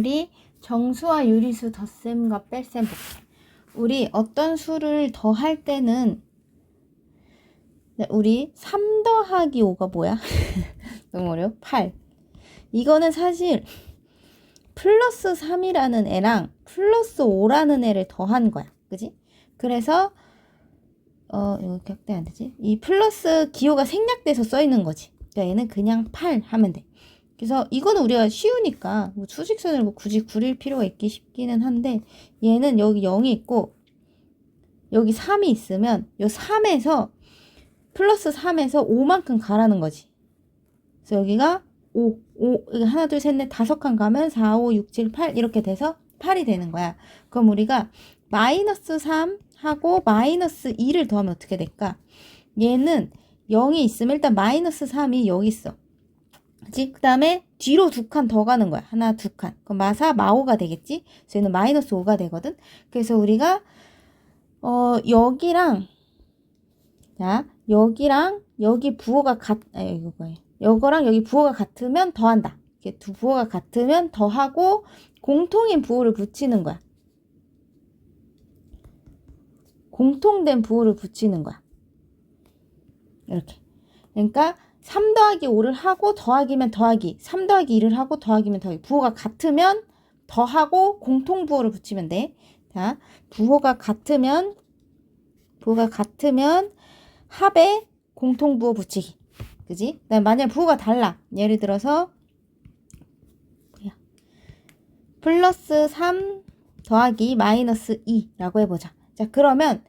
우리 정수와 유리수 덧셈과 뺄셈 볼게. 우리 어떤 수를 더할 때는 우리 3 더하기 5가 뭐야? 너무 어려워. 8. 이거는 사실 플러스 3이라는 애랑 플러스 5라는 애를 더한 거야. 그지? 그래서 이거 격대 안 되지? 이 플러스 기호가 생략돼서 써 있는 거지. 그러니까 얘는 그냥 8 하면 돼. 그래서 이거는 우리가 쉬우니까 뭐 수직선을 뭐 굳이 그릴 필요가 있기 싶기는 한데, 얘는 여기 0이 있고 여기 3이 있으면 요 3에서 플러스 3에서 5만큼 가라는 거지. 그래서 여기가 5 여기 하나 둘 셋 넷 다섯 칸 가면 4, 5, 6, 7, 8 이렇게 돼서 8이 되는 거야. 그럼 우리가 마이너스 3 하고 마이너스 2를 더하면 어떻게 될까? 얘는 0이 있으면 일단 마이너스 3이 여기 있어. 그치? 그 다음에 뒤로 2칸 더 가는 거야. 하나, 2칸. 그럼 마사, 마오가 되겠지? 그래서 얘는 마이너스 5가 되거든? 그래서 우리가, 여기랑, 자, 여기랑 여기 부호가 이거랑 여기 부호가 같으면 더한다. 이렇게 두 부호가 같으면 더하고 공통인 부호를 붙이는 거야. 공통된 부호를 붙이는 거야. 이렇게. 그러니까 3 더하기 5를 하고 더하기면 더하기, 3 더하기 2를 하고 더하기면 더하기. 부호가 같으면 더하고 공통 부호를 붙이면 돼. 자, 부호가 같으면 합에 공통 부호 붙이기. 그지? 만약 부호가 달라. 예를 들어서 플러스 3 더하기 마이너스 2라고 해보자. 자, 그러면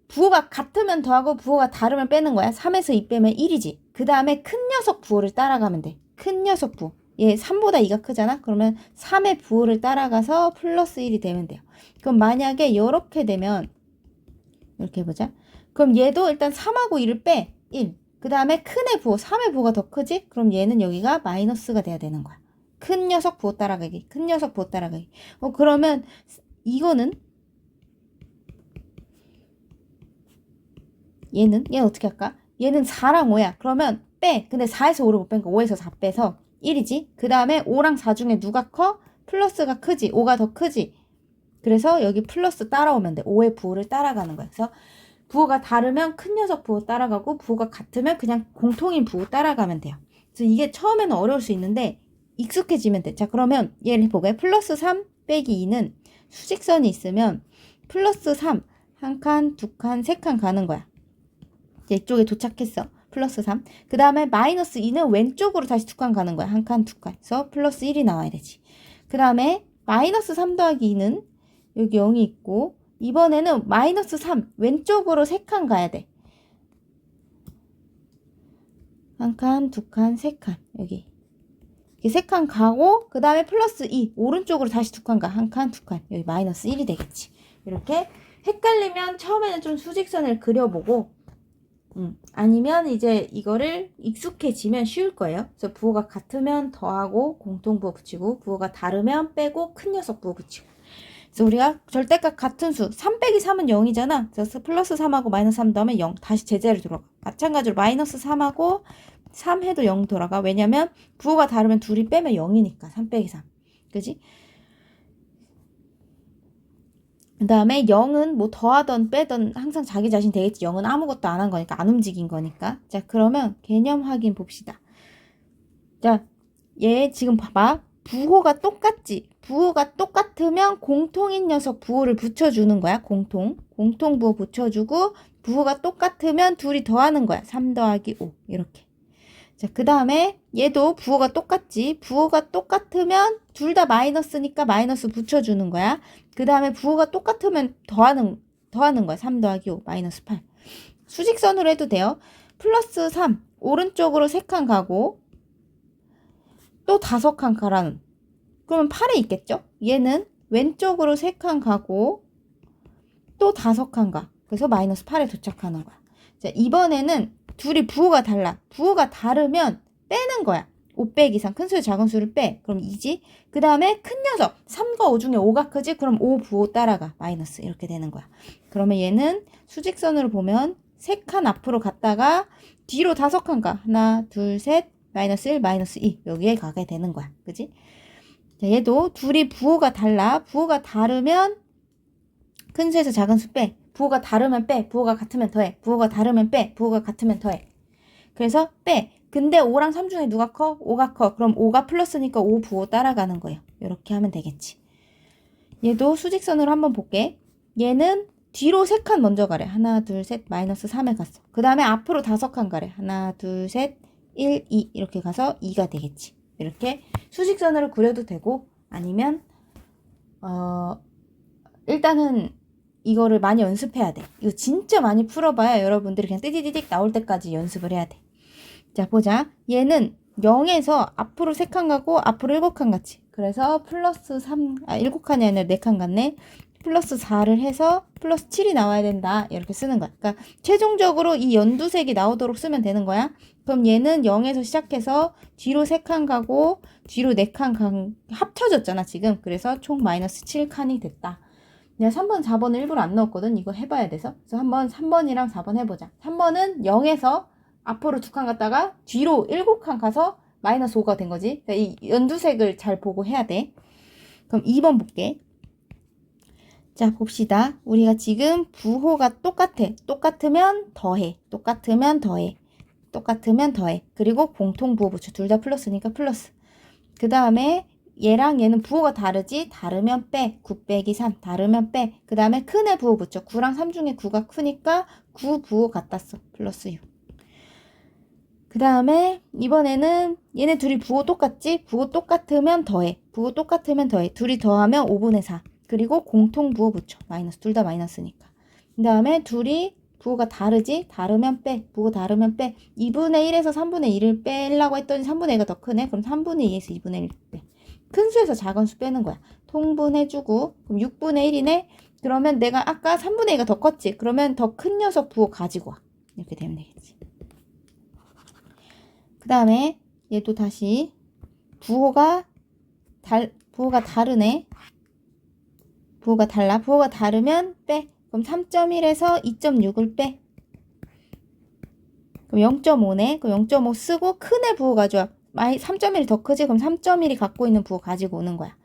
부호가 같으면 더하고 부호가 다르면 빼는 거야. 3에서 2 빼면 1이지. 그 다음에 큰 녀석 부호를 따라가면 돼. 큰 녀석 부호. 얘 3보다 2가 크잖아? 그러면 3의 부호를 따라가서 플러스 1이 되면 돼요. 그럼 만약에 이렇게 되면 이렇게 해보자. 그럼 얘도 일단 3하고 2를 빼. 1. 그 다음에 큰의 부호, 3의 부호가 더 크지? 그럼 얘는 여기가 마이너스가 돼야 되는 거야. 큰 녀석 부호 따라가기. 큰 녀석 부호 따라가기. 그러면 이거는 얘는 어떻게 할까? 얘는 4랑 5야. 그러면 빼. 근데 4에서 5를 못 빼니까 5에서 4 빼서 1이지. 그 다음에 5랑 4 중에 누가 커? 플러스가 크지. 5가 더 크지. 그래서 여기 플러스 따라오면 돼. 5의 부호를 따라가는 거야. 그래서 부호가 다르면 큰 녀석 부호 따라가고 부호가 같으면 그냥 공통인 부호 따라가면 돼요. 그래서 이게 처음에는 어려울 수 있는데 익숙해지면 돼. 자, 그러면 얘를 보게. 플러스 3 빼기 2는 수직선이 있으면 플러스 3 한 칸, 두 칸, 세 칸 가는 거야. 이쪽에 도착했어. 플러스 3. 그 다음에 마이너스 2는 왼쪽으로 다시 2칸 가는 거야. 한 칸, 두 칸. 그래서 플러스 1이 나와야 되지. 그 다음에 마이너스 3 더하기 2는 여기 0이 있고, 이번에는 마이너스 3 왼쪽으로 3칸 가야 돼. 한 칸, 두 칸, 세 칸. 여기. 이렇게 3칸 가고, 그 다음에 플러스 2 오른쪽으로 다시 2칸 가. 한 칸, 두 칸. 여기 마이너스 1이 되겠지. 이렇게 헷갈리면 처음에는 좀 수직선을 그려보고, 아니면 이제 이거를 익숙해지면 쉬울 거예요. 그래서 부호가 같으면 더하고 공통부호 붙이고, 부호가 다르면 빼고 큰 녀석 부호 붙이고. 그래서 우리가 절대값 같은 수 3 빼기 3은 0이잖아. 그래서 플러스 3하고 마이너스 3 더하면 0. 다시 제자리로 돌아가. 마찬가지로 마이너스 3하고 3 해도 0 돌아가. 왜냐면 부호가 다르면 둘이 빼면 0이니까. 3 빼기 3. 그지? 그 다음에 0은 뭐 더하던 빼던 항상 자기 자신 되겠지. 0은 아무것도 안 한 거니까, 안 움직인 거니까. 자, 그러면 개념 확인 봅시다. 자, 얘 지금 봐봐. 부호가 똑같지? 부호가 똑같으면 공통인 녀석 부호를 붙여주는 거야. 공통 부호 붙여주고, 부호가 똑같으면 둘이 더하는 거야. 3 더하기 5 이렇게. 자, 그 다음에 얘도 부호가 똑같지? 부호가 똑같으면 둘 다 마이너스니까 마이너스 붙여주는 거야. 그 다음에 부호가 똑같으면 더하는 거야. 3 더하기 5 마이너스 8. 수직선으로 해도 돼요. 플러스 3 오른쪽으로 3칸 가고 또 5칸 가라는. 그러면 8에 있겠죠? 얘는 왼쪽으로 3칸 가고 또 5칸 가. 그래서 마이너스 8에 도착하는 거야. 자, 이번에는 둘이 부호가 달라. 부호가 다르면 빼는 거야. 5 빼기 3. 큰 수에 작은 수를 빼. 그럼 2지. 그 다음에 큰 녀석. 3과 5 중에 5가 크지? 그럼 5 부호 따라가. 마이너스. 이렇게 되는 거야. 그러면 얘는 수직선으로 보면 3칸 앞으로 갔다가 뒤로 5칸 가. 하나, 둘, 셋. 마이너스 1, 마이너스 2. 여기에 가게 되는 거야. 그지? 자, 얘도 둘이 부호가 달라. 부호가 다르면 큰 수에서 작은 수 빼. 부호가 다르면 빼. 부호가 같으면 더해. 부호가 다르면 빼. 부호가 같으면 더해. 그래서 빼. 근데 5랑 3 중에 누가 커? 5가 커. 그럼 5가 플러스니까 5 부호 따라가는 거예요. 이렇게 하면 되겠지. 얘도 수직선으로 한번 볼게. 얘는 뒤로 3칸 먼저 가래. 하나, 둘, 셋, 마이너스 3에 갔어. 그 다음에 앞으로 5칸 가래. 하나, 둘, 셋, 1, 2 이렇게 가서 2가 되겠지. 이렇게 수직선으로 그려도 되고 아니면 일단은 이거를 많이 연습해야 돼. 이거 진짜 많이 풀어봐야 여러분들이 그냥 띠디디딕 나올 때까지 연습을 해야 돼. 자, 보자. 얘는 0에서 앞으로 3칸 가고 앞으로 7칸 갔지. 그래서 플러스 3, 7칸이 아니라 4칸 갔네. 플러스 4를 해서 플러스 7이 나와야 된다. 이렇게 쓰는 거야. 그러니까 최종적으로 이 연두색이 나오도록 쓰면 되는 거야. 그럼 얘는 0에서 시작해서 뒤로 3칸 가고 뒤로 4칸 합쳐졌잖아, 지금. 그래서 총 마이너스 7칸이 됐다. 내가 3번, 4번을 일부러 안 넣었거든. 이거 해봐야 돼서. 그래서 한번 3번이랑 4번 해보자. 3번은 0에서 앞으로 2칸 갔다가 뒤로 7칸 가서 마이너스 5가 된 거지. 그러니까 이 연두색을 잘 보고 해야 돼. 그럼 2번 볼게. 자, 봅시다. 우리가 지금 부호가 똑같아. 똑같으면 더해. 똑같으면 더해. 똑같으면 더해. 그리고 공통부호 붙여. 둘 다 플러스니까 플러스. 그 다음에 얘랑 얘는 부호가 다르지? 다르면 빼. 9 빼기 3. 다르면 빼. 그 다음에 큰 애 부호 붙여. 9랑 3 중에 9가 크니까 9 부호 같다 써. 플러스 6. 그 다음에 이번에는 얘네 둘이 부호 똑같지? 부호 똑같으면 더해. 부호 똑같으면 더해. 둘이 더하면 5분의 4. 그리고 공통 부호 붙여. 마이너스. 둘 다 마이너스니까. 그 다음에 둘이 부호가 다르지? 다르면 빼. 부호 다르면 빼. 2분의 1에서 3분의 1을 빼려고 했더니 3분의 1가 더 크네? 그럼 3분의 2에서 2분의 1 빼. 큰 수에서 작은 수 빼는 거야. 통분해주고. 그럼 6분의 1이네? 그러면 내가 아까 3분의 2가 더 컸지? 그러면 더 큰 녀석 부호 가지고 와. 이렇게 되면 되겠지. 그 다음에 얘도 다시 부호가 다르네. 부호가 달라. 부호가 다르면 빼. 그럼 3.1에서 2.6을 빼. 그럼 0.5네. 그럼 0.5 쓰고 큰 애 부호 가져와. 3.1이 더 크지? 그럼 3.1이 갖고 있는 부호 가지고 오는 거야.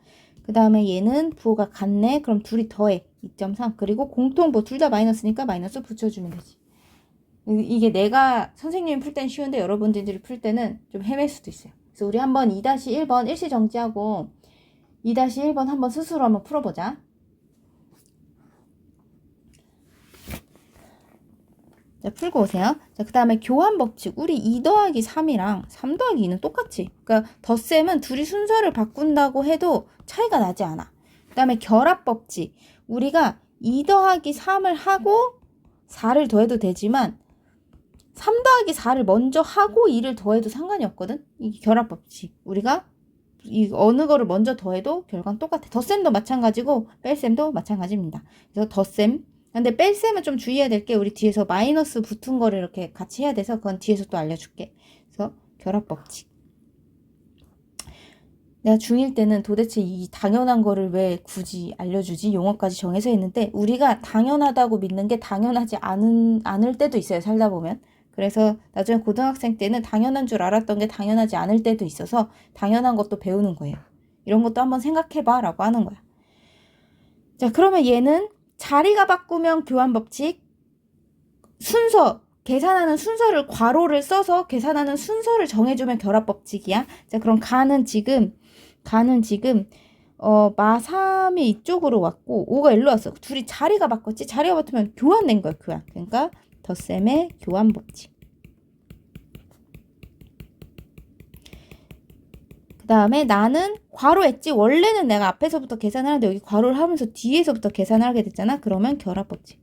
그 다음에 얘는 부호가 같네. 그럼 둘이 더해. 2.3. 그리고 공통부호 둘 다 마이너스니까 마이너스 붙여주면 되지. 이게 내가 선생님이 풀 땐 쉬운데 여러분들이 풀 때는 좀 헤맬 수도 있어요. 그래서 우리 한번 2-1번 일시 정지하고 2-1번 한번 스스로 한번 풀어보자. 자, 풀고 오세요. 자, 그 다음에 교환 법칙. 우리 2 더하기 3이랑 3 더하기 2는 똑같지. 그러니까 덧셈은 둘이 순서를 바꾼다고 해도 차이가 나지 않아. 그 다음에 결합 법칙. 우리가 2 더하기 3을 하고 4를 더해도 되지만 3 더하기 4를 먼저 하고 2를 더해도 상관이 없거든. 이게 결합 법칙. 우리가 이 어느 거를 먼저 더해도 결과는 똑같아. 덧셈도 마찬가지고 뺄셈도 마찬가지입니다. 그래서 덧셈. 근데 뺄셈은 좀 주의해야 될 게 우리 뒤에서 마이너스 붙은 거를 이렇게 같이 해야 돼서 그건 뒤에서 또 알려줄게. 그래서 결합 법칙. 내가 중1 때는 도대체 이 당연한 거를 왜 굳이 알려주지? 용어까지 정해서 했는데 우리가 당연하다고 믿는 게 당연하지 않을 때도 있어요. 살다 보면. 그래서 나중에 고등학생 때는 당연한 줄 알았던 게 당연하지 않을 때도 있어서 당연한 것도 배우는 거예요. 이런 것도 한번 생각해봐 라고 하는 거야. 자, 그러면 얘는 자리가 바꾸면 교환 법칙, 순서, 계산하는 순서를 괄호를 써서 계산하는 순서를 정해주면 결합 법칙이야. 자, 그럼 가는 지금 마3이 이쪽으로 왔고 5가 일로 왔어. 둘이 자리가 바꿨지. 자리가 바꾸면 교환된 거야. 교환. 그러니까 덧셈의 교환 법칙. 그 다음에 나는 괄호했지. 원래는 내가 앞에서부터 계산을 하는데 여기 괄호를 하면서 뒤에서부터 계산을 하게 됐잖아. 그러면 결합 법칙.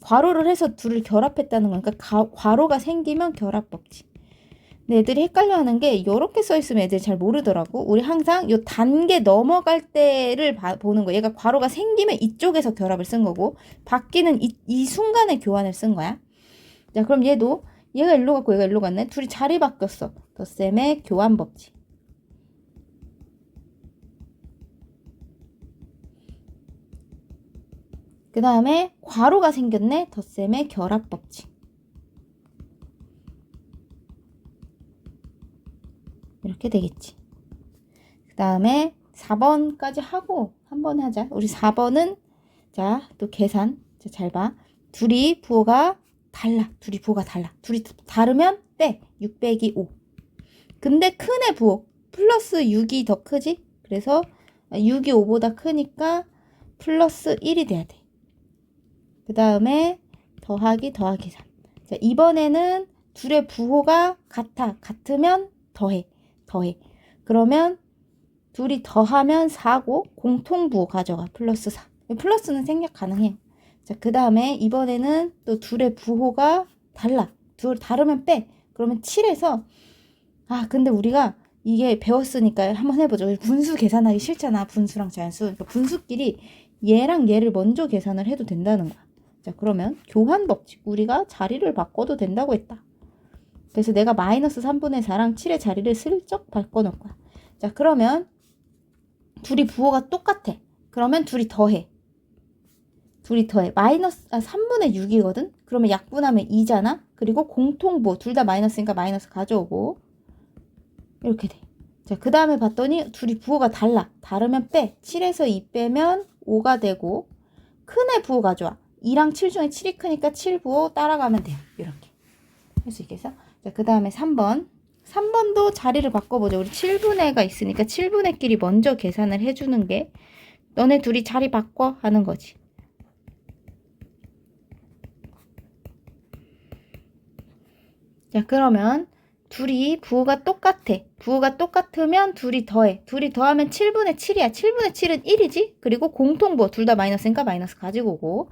괄호를 해서 둘을 결합했다는 거니까 괄호가 생기면 결합 법칙. 근데 애들이 헷갈려하는 게 이렇게 써있으면 애들이 잘 모르더라고. 우리 항상 이 단계 넘어갈 때를 보는 거야. 얘가 괄호가 생기면 이쪽에서 결합을 쓴 거고 바뀌는 이 순간에 교환을 쓴 거야. 자, 그럼 얘가 일로 갔고 얘가 일로 갔네. 둘이 자리 바뀌었어. 덧셈의 교환 법칙. 그 다음에 괄호가 생겼네. 덧셈의 결합 법칙. 이렇게 되겠지. 그 다음에 4번까지 하고 한 번에 하자. 우리 4번은 자, 또 계산. 자, 잘 봐. 둘이 부호가 달라. 둘이 다르면 빼. 6 빼기 5. 근데 큰 애 부호. 플러스 6이 더 크지? 그래서 6이 5보다 크니까 플러스 1이 돼야 돼. 그 다음에 더하기 3. 자, 이번에는 둘의 부호가 같으면 더해. 그러면 둘이 더하면 4고 공통부호 가져가. 플러스 4. 플러스는 생략 가능해. 자, 그 다음에 이번에는 또 둘의 부호가 달라. 다르면 빼. 그러면 7에서 근데 우리가 이게 배웠으니까 한번 해보죠. 분수 계산하기 싫잖아. 분수랑 자연수. 그러니까 분수끼리 얘랑 얘를 먼저 계산을 해도 된다는 거야. 자, 그러면 교환 법칙. 우리가 자리를 바꿔도 된다고 했다. 그래서 내가 마이너스 3분의 4랑 7의 자리를 슬쩍 바꿔놓을 거야. 자, 그러면 둘이 부호가 똑같아. 그러면 둘이 더해. 마이너스 3분의 6이거든? 그러면 약분하면 2잖아? 그리고 공통부호. 둘 다 마이너스니까 마이너스 가져오고 이렇게 돼. 자, 그 다음에 봤더니 둘이 부호가 달라. 다르면 빼. 7에서 2 빼면 5가 되고 큰 애 부호 가져와. 2랑 7 중에 7이 크니까 7 부호 따라가면 돼요. 이렇게. 할 수 있겠어? 자, 그 다음에 3번. 3번도 자리를 바꿔보죠. 우리 7분의가 있으니까 7분의끼리 먼저 계산을 해주는 게 너네 둘이 자리 바꿔 하는 거지. 자, 그러면 둘이 부호가 똑같아. 부호가 똑같으면 둘이 더해. 둘이 더하면 7분의 7이야. 7분의 7은 1이지? 그리고 공통부호. 둘 다 마이너스니까 마이너스 가지고 오고.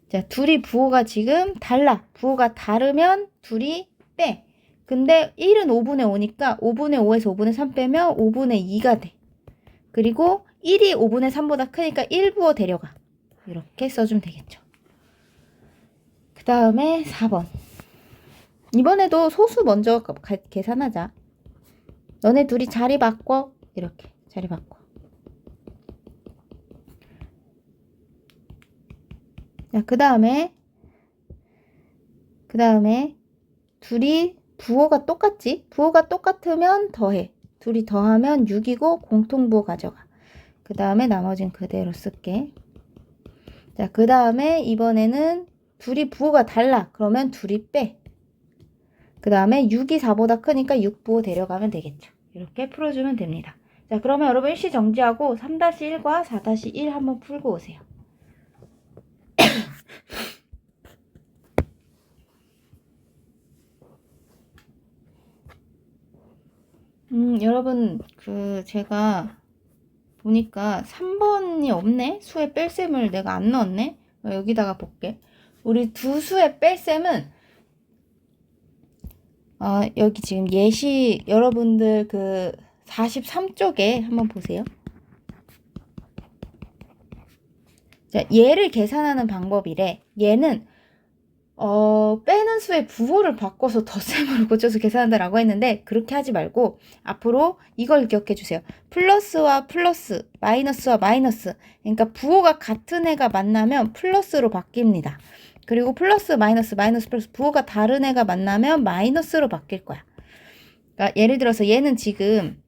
자, 둘이 부호가 지금 달라. 부호가 다르면 둘이 빼. 근데 1은 5분의 5니까 5분의 5에서 5분의 3 빼면 5분의 2가 돼. 그리고 1이 5분의 3보다 크니까 1부호 데려가. 이렇게 써주면 되겠죠. 그 다음에 4번. 이번에도 소수 먼저 계산하자. 너네 둘이 자리 바꿔. 이렇게 자리 바꿔. 자, 그 다음에 둘이 부호가 똑같지? 부호가 똑같으면 더해. 둘이 더하면 6이고 공통부호 가져가. 그 다음에 나머지는 그대로 쓸게. 자, 그 다음에 이번에는 둘이 부호가 달라. 그러면 둘이 빼. 그 다음에 6이 4보다 크니까 6부호 데려가면 되겠죠. 이렇게 풀어주면 됩니다. 자, 그러면 여러분 일시 정지하고 3-1과 4-1 한번 풀고 오세요. 여러분, 제가 보니까 3번이 없네? 수의 뺄셈을 내가 안 넣었네? 여기다가 볼게. 우리 두 수의 뺄셈은, 여기 지금 예시, 여러분들 43쪽에 한번 보세요. 자, 얘를 계산하는 방법이래. 얘는, 빼는 수의 부호를 바꿔서 덧셈으로 고쳐서 계산한다라고 했는데 그렇게 하지 말고 앞으로 이걸 기억해 주세요. 플러스와 플러스, 마이너스와 마이너스. 그러니까 부호가 같은 애가 만나면 플러스로 바뀝니다. 그리고 플러스, 마이너스, 마이너스, 플러스 부호가 다른 애가 만나면 마이너스로 바뀔 거야. 그러니까 예를 들어서 얘는 지금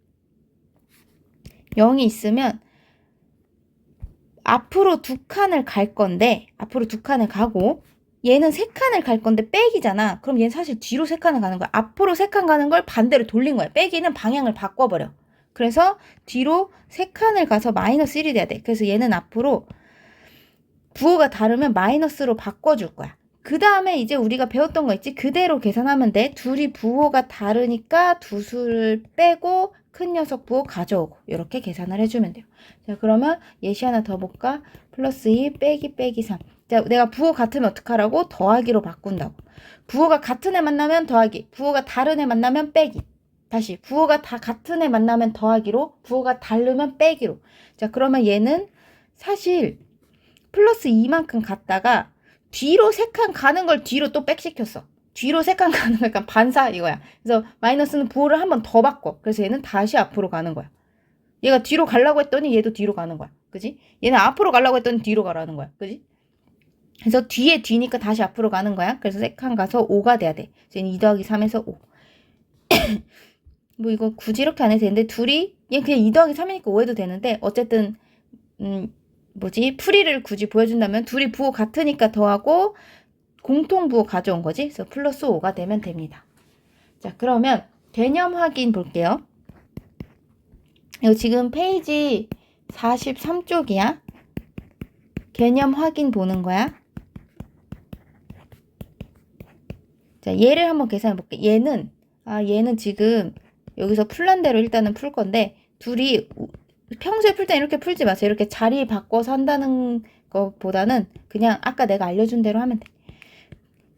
0이 있으면 앞으로 2칸을 갈 건데 앞으로 2칸을 가고 얘는 3칸을 갈 건데 빼기잖아. 그럼 얘는 사실 뒤로 3칸을 가는 거야. 앞으로 3칸 가는 걸 반대로 돌린 거야. 빼기는 방향을 바꿔버려. 그래서 뒤로 3칸을 가서 마이너스 1이 돼야 돼. 그래서 얘는 앞으로 부호가 다르면 마이너스로 바꿔줄 거야. 그 다음에 이제 우리가 배웠던 거 있지? 그대로 계산하면 돼. 둘이 부호가 다르니까 두 수를 빼고 큰 녀석 부호 가져오고 이렇게 계산을 해주면 돼요. 자, 그러면 예시 하나 더 볼까? 플러스 2 빼기 3. 자, 내가 부호 같으면 어떡하라고? 더하기로 바꾼다고. 부호가 같은 애 만나면 더하기, 부호가 다른 애 만나면 빼기. 다시 부호가 다 같은 애 만나면 더하기로, 부호가 다르면 빼기로. 자, 그러면 얘는 사실 플러스 2만큼 갔다가 뒤로 3칸 가는 걸 뒤로 또 백시켰어. 뒤로 3칸 가는 거 약간 반사 이거야. 그래서 마이너스는 부호를 한 번 더 바꿔. 그래서 얘는 다시 앞으로 가는 거야. 얘가 뒤로 가려고 했더니 얘도 뒤로 가는 거야. 그지? 얘는 앞으로 가려고 했더니 뒤로 가라는 거야. 그지? 그래서 뒤에 뒤니까 다시 앞으로 가는 거야. 그래서 3칸 가서 5가 돼야 돼. 그래서 2 더하기 3에서 5. 뭐 이거 굳이 이렇게 안 해도 되는데 둘이 얘 그냥 2 더하기 3이니까 5 해도 되는데 어쨌든 풀이를 굳이 보여준다면 둘이 부호 같으니까 더하고 공통 부호 가져온 거지. 그래서 플러스 5가 되면 됩니다. 자, 그러면 개념 확인 볼게요. 이거 지금 페이지 43쪽이야. 개념 확인 보는 거야. 자, 얘를 한번 계산해 볼게. 얘는 지금 여기서 풀란 대로 일단은 풀 건데, 둘이 평소에 풀 때 이렇게 풀지 마세요. 이렇게 자리 바꿔서 한다는 것보다는 그냥 아까 내가 알려준 대로 하면 돼.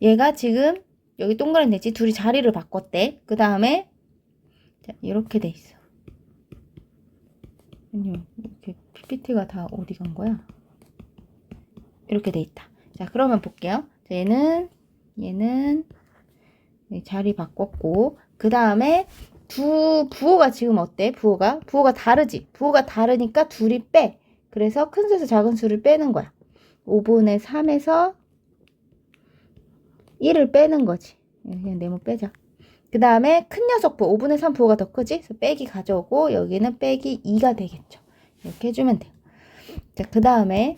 얘가 지금 여기 동그란 데지. 둘이 자리를 바꿨대. 그 다음에 이렇게 돼 있어. 아니요, 이렇게 PPT가 다 어디 간 거야? 이렇게 돼 있다. 자, 그러면 볼게요. 자, 얘는 자리 바꿨고, 그 다음에 부호가 지금 어때? 부호가 다르지? 부호가 다르니까 둘이 빼. 그래서 큰 수에서 작은 수를 빼는 거야. 5분의 3에서 1을 빼는 거지. 그냥 네모 빼자. 그 다음에 큰 녀석 부호, 5분의 3 부호가 더 크지? 그래서 빼기 가져오고, 여기는 빼기 2가 되겠죠. 이렇게 해주면 돼요. 자, 그 다음에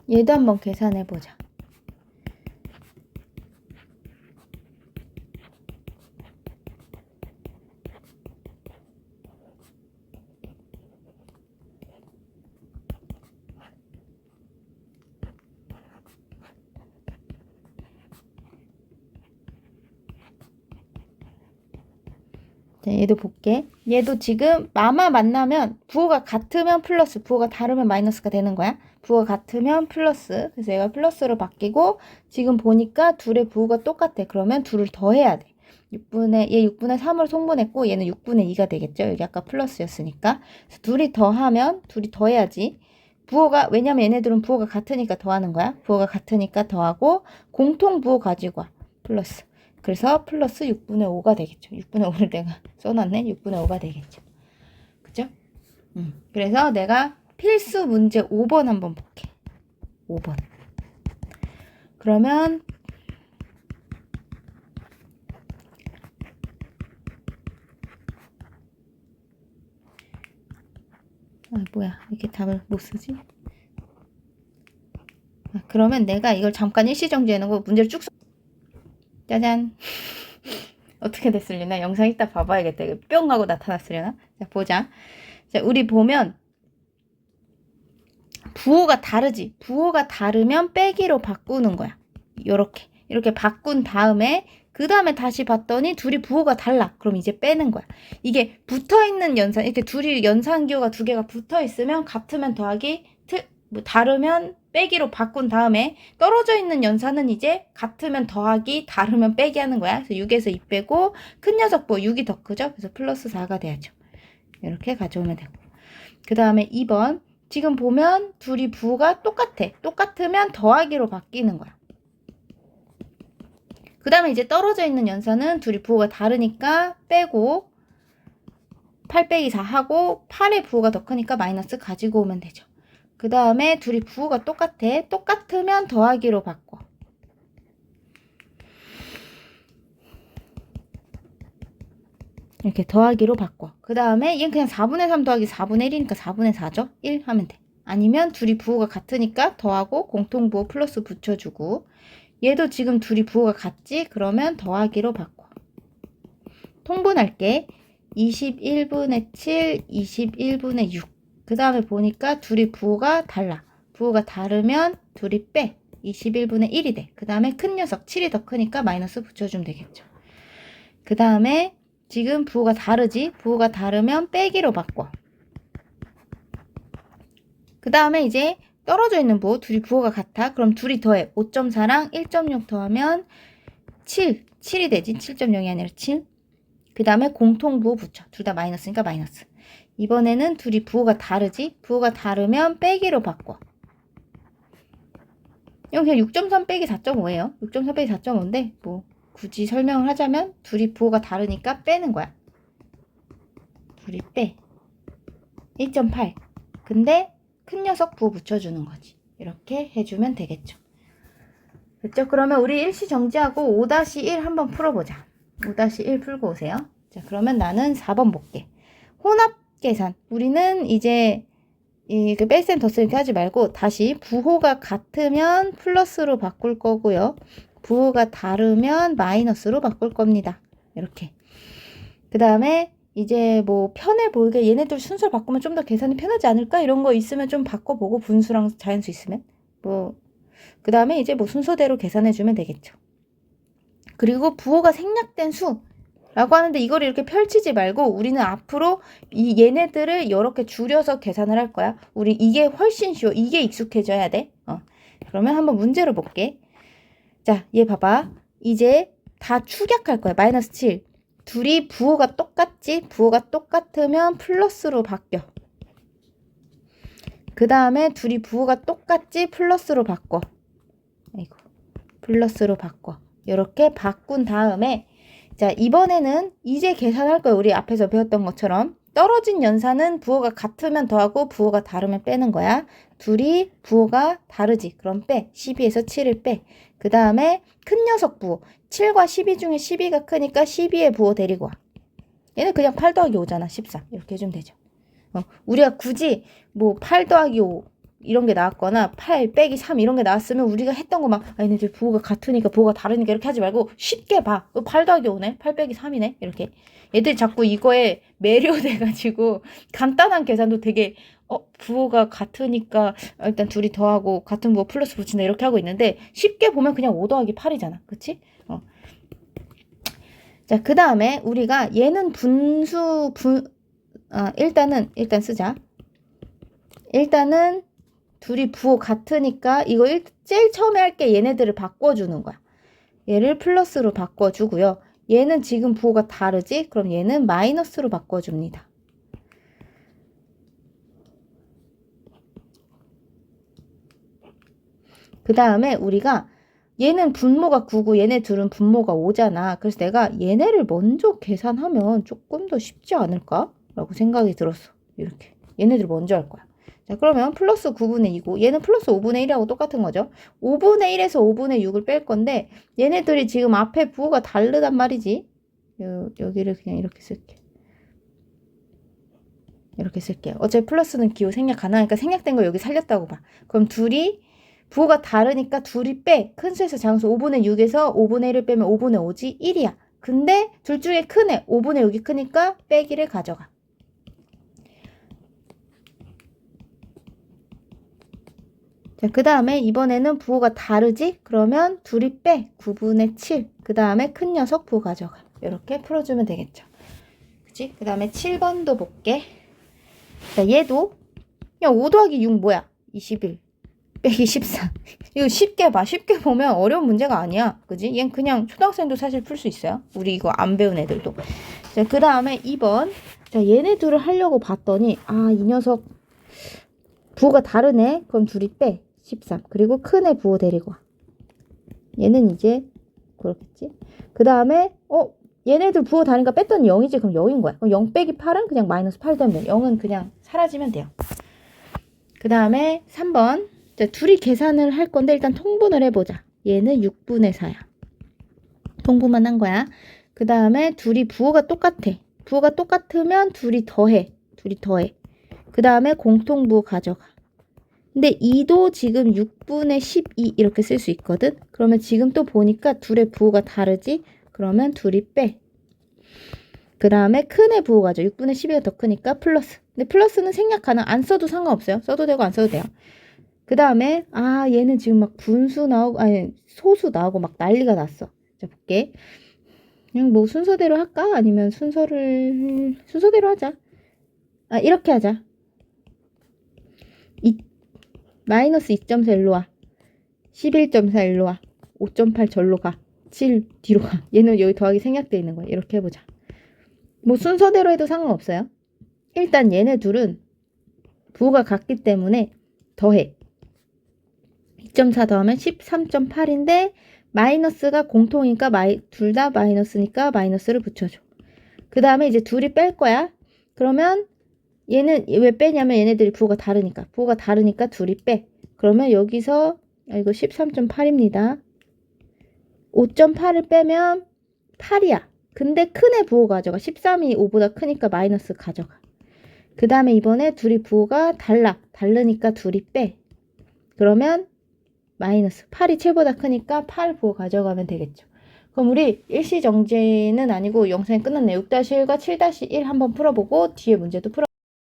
얘도 한번 계산해보자. 자, 얘도 볼게. 얘도 지금 마마 만나면 부호가 같으면 플러스, 부호가 다르면 마이너스가 되는 거야. 부호가 같으면 플러스. 그래서 얘가 플러스로 바뀌고 지금 보니까 둘의 부호가 똑같아. 그러면 둘을 더해야 돼. 얘 6분의 3으로 통분했고 얘는 6분의 2가 되겠죠. 여기 아까 플러스였으니까. 그래서 둘이 더해야지. 왜냐면 얘네들은 부호가 같으니까 더하는 거야. 부호가 같으니까 더하고 공통 부호 가지고 와. 플러스. 그래서 플러스 6분의 5가 되겠죠. 6분의 5를 내가 써놨네. 6분의 5가 되겠죠. 그죠? 그래서 내가 필수 문제 5번 한번 볼게. 5번. 그러면 뭐야. 이렇게 답을 못 쓰지? 그러면 내가 이걸 잠깐 일시정지해 놓고 문제를 쭉 짜잔. 어떻게 됐으려나? 영상 이따 봐봐야겠다. 뿅 하고 나타났으려나? 자, 보자. 자, 우리 보면 부호가 다르지? 부호가 다르면 빼기로 바꾸는 거야. 이렇게 바꾼 다음에 그 다음에 다시 봤더니 둘이 부호가 달라. 그럼 이제 빼는 거야. 이게 붙어있는 연산, 이렇게 둘이 연산기호가 두 개가 붙어있으면 같으면 더하기, 다르면 빼기로 바꾼 다음에 떨어져 있는 연산은 이제 같으면 더하기, 다르면 빼기 하는 거야. 그래서 6에서 2 빼고 큰 녀석 부호 6이 더 크죠? 그래서 플러스 4가 돼야죠. 이렇게 가져오면 되고. 그 다음에 2번. 지금 보면 둘이 부호가 똑같아. 똑같으면 더하기로 바뀌는 거야. 그 다음에 이제 떨어져 있는 연산은 둘이 부호가 다르니까 빼고 8 빼기 4 하고 8의 부호가 더 크니까 마이너스 가지고 오면 되죠. 그 다음에 둘이 부호가 똑같아. 똑같으면 더하기로 바꿔. 이렇게 더하기로 바꿔. 그 다음에 얘는 그냥 4분의 3 더하기 4분의 1이니까 4분의 4죠? 1 하면 돼. 아니면 둘이 부호가 같으니까 더하고 공통부호 플러스 붙여주고, 얘도 지금 둘이 부호가 같지? 그러면 더하기로 바꿔. 통분할게. 21분의 7, 21분의 6. 그 다음에 보니까 둘이 부호가 달라. 부호가 다르면 둘이 빼. 21분의 1이 돼. 그 다음에 큰 녀석 7이 더 크니까 마이너스 붙여주면 되겠죠. 그 다음에 지금 부호가 다르지? 부호가 다르면 빼기로 바꿔. 그 다음에 이제 떨어져 있는 부호, 둘이 부호가 같아. 그럼 둘이 더해. 5.4랑 1.6 더하면 7이 되지. 7.0이 아니라 7. 그 다음에 공통부호 붙여. 둘 다 마이너스니까 마이너스. 이번에는 둘이 부호가 다르지? 부호가 다르면 빼기로 바꿔. 이건 그냥 6.3 빼기 4.5예요. 6.3 빼기 4.5인데 뭐 굳이 설명을 하자면 둘이 부호가 다르니까 빼는 거야. 둘이 빼. 1.8. 근데 큰 녀석 부호 붙여주는 거지. 이렇게 해주면 되겠죠. 됐죠? 그러면 우리 일시 정지하고 5-1 한번 풀어보자. 5-1 풀고 오세요. 자, 그러면 나는 4번 볼게. 혼합 계산. 우리는 이제 그 뺄셈 덧셈 이렇게 하지 말고 다시 부호가 같으면 플러스로 바꿀 거고요. 부호가 다르면 마이너스로 바꿀 겁니다. 이렇게. 그 다음에 이제 뭐 편해 보이게 얘네들 순서를 바꾸면 좀 더 계산이 편하지 않을까? 이런 거 있으면 좀 바꿔보고 분수랑 자연수 있으면 뭐 그 다음에 이제 뭐 순서대로 계산해주면 되겠죠. 그리고 부호가 생략된 수라고 하는데 이걸 이렇게 펼치지 말고 우리는 앞으로 이 얘네들을 이렇게 줄여서 계산을 할 거야. 우리 이게 훨씬 쉬워. 이게 익숙해져야 돼. 그러면 한번 문제를 볼게. 자, 얘 봐봐. 이제 다 축약할 거야. 마이너스 7. 둘이 부호가 똑같지? 부호가 똑같으면 플러스로 바뀌어. 그 다음에 둘이 부호가 똑같지? 플러스로 바꿔. 아이고, 플러스로 바꿔. 이렇게 바꾼 다음에 자, 이번에는 이제 계산할 거예요. 우리 앞에서 배웠던 것처럼 떨어진 연산은 부호가 같으면 더하고 부호가 다르면 빼는 거야. 둘이 부호가 다르지. 그럼 빼. 12에서 7을 빼. 그 다음에 큰 녀석 부호. 7과 12 중에 12가 크니까 12의 부호 데리고 와. 얘는 그냥 8 더하기 5잖아. 13. 이렇게 해주면 되죠. 우리가 굳이 뭐 8 더하기 5 이런 게 나왔거나 8 빼기 3 이런 게 나왔으면 우리가 했던 거 막 얘네들 부호가 같으니까 부호가 다르니까 이렇게 하지 말고 쉽게 봐. 8 더하기 5네? 8 빼기 3이네? 이렇게. 얘들이 자꾸 이거에 매료돼가지고 간단한 계산도 되게 부호가 같으니까 일단 둘이 더하고 같은 부호 플러스 붙인다 이렇게 하고 있는데 쉽게 보면 그냥 5 더하기 8이잖아. 그치? 자, 그 다음에 우리가 얘는 일단 쓰자. 일단은 둘이 부호 같으니까 이거 제일 처음에 할게 얘네들을 바꿔주는 거야. 얘를 플러스로 바꿔주고요. 얘는 지금 부호가 다르지? 그럼 얘는 마이너스로 바꿔줍니다. 그 다음에 우리가 얘는 분모가 9고 얘네 둘은 분모가 5잖아. 그래서 내가 얘네를 먼저 계산하면 조금 더 쉽지 않을까? 라고 생각이 들었어. 이렇게. 얘네들 먼저 할 거야. 자, 그러면 플러스 9분의 2고 얘는 플러스 5분의 1하고 똑같은 거죠. 5분의 1에서 5분의 6을 뺄 건데 얘네들이 지금 앞에 부호가 다르단 말이지. 여기를 그냥 이렇게 쓸게. 이렇게 쓸게요. 어차피 플러스는 기호 생략 가능하니까 생략된 거 여기 살렸다고 봐. 그럼 둘이 부호가 다르니까 둘이 빼. 큰 수에서 작은 수 5분의 6에서 5분의 1을 빼면 5분의 5지 1이야. 근데 둘 중에 크네. 5분의 6이 크니까 빼기를 가져가. 자, 그 다음에 이번에는 부호가 다르지? 그러면 둘이 빼. 9분의 7. 그 다음에 큰 녀석 부호 가져가. 이렇게 풀어주면 되겠죠. 그치? 그 다음에 7번도 볼게. 자, 얘도 야, 5 더하기 6 뭐야? 21 빼기 14. 이거 쉽게 봐. 쉽게 보면 어려운 문제가 아니야. 그지? 얘는 그냥 초등학생도 사실 풀 수 있어요. 우리 이거 안 배운 애들도. 자, 그 다음에 2번. 자, 얘네 둘을 하려고 봤더니 이 녀석 부호가 다르네. 그럼 둘이 빼. 13. 그리고 큰 애 부호 데리고 와. 얘는 이제 그렇겠지. 그 다음에 얘네들 부호 다르니까 뺐더니 0이지. 그럼 0인 거야. 그럼 0 빼기 8은 그냥 마이너스 8 되면 돼. 0은 그냥 사라지면 돼요. 그 다음에 3번. 자, 둘이 계산을 할 건데 일단 통분을 해보자. 얘는 6분의 4야. 통분만 한 거야. 그 다음에 둘이 부호가 똑같아. 부호가 똑같으면 둘이 더해. 그 다음에 공통부호 가져가. 근데 2도 지금 6분의 12 이렇게 쓸 수 있거든. 그러면 지금 또 보니까 둘의 부호가 다르지. 그러면 둘이 빼. 그 다음에 큰의 부호 가져. 6분의 12가 더 크니까 플러스. 근데 플러스는 생략 가능. 안 써도 상관없어요. 써도 되고 안 써도 돼요. 그 다음에 얘는 지금 막 분수 나오고 소수 나오고 막 난리가 났어. 자, 볼게. 그냥 뭐 순서대로 할까? 아니면 순서대로 하자. 이렇게 하자. 마이너스 2.4 일로 와. 11.4 일로 와. 5.8 절로 가. 7 뒤로 가. 얘는 여기 더하기 생략되어 있는 거야. 이렇게 해보자. 뭐 순서대로 해도 상관없어요. 일단 얘네 둘은 부호가 같기 때문에 더해. 2.4 더하면 13.8인데 마이너스가 공통이니까 둘 다 마이너스니까 마이너스를 붙여줘. 그 다음에 이제 둘이 뺄 거야. 그러면 얘는 왜 빼냐면 얘네들이 부호가 다르니까 둘이 빼. 그러면 여기서 이거 13.8입니다. 5.8을 빼면 8이야. 근데 큰 애 부호 가져가. 13이 5보다 크니까 마이너스 가져가. 그 다음에 이번에 둘이 부호가 달라. 다르니까 둘이 빼. 그러면 마이너스 8이 7보다 크니까 8 부호 가져가면 되겠죠. 그럼 우리 일시정지는 아니고 영상이 끝났네요. 6-1과 7-1 한번 풀어보고 뒤에 문제도 풀어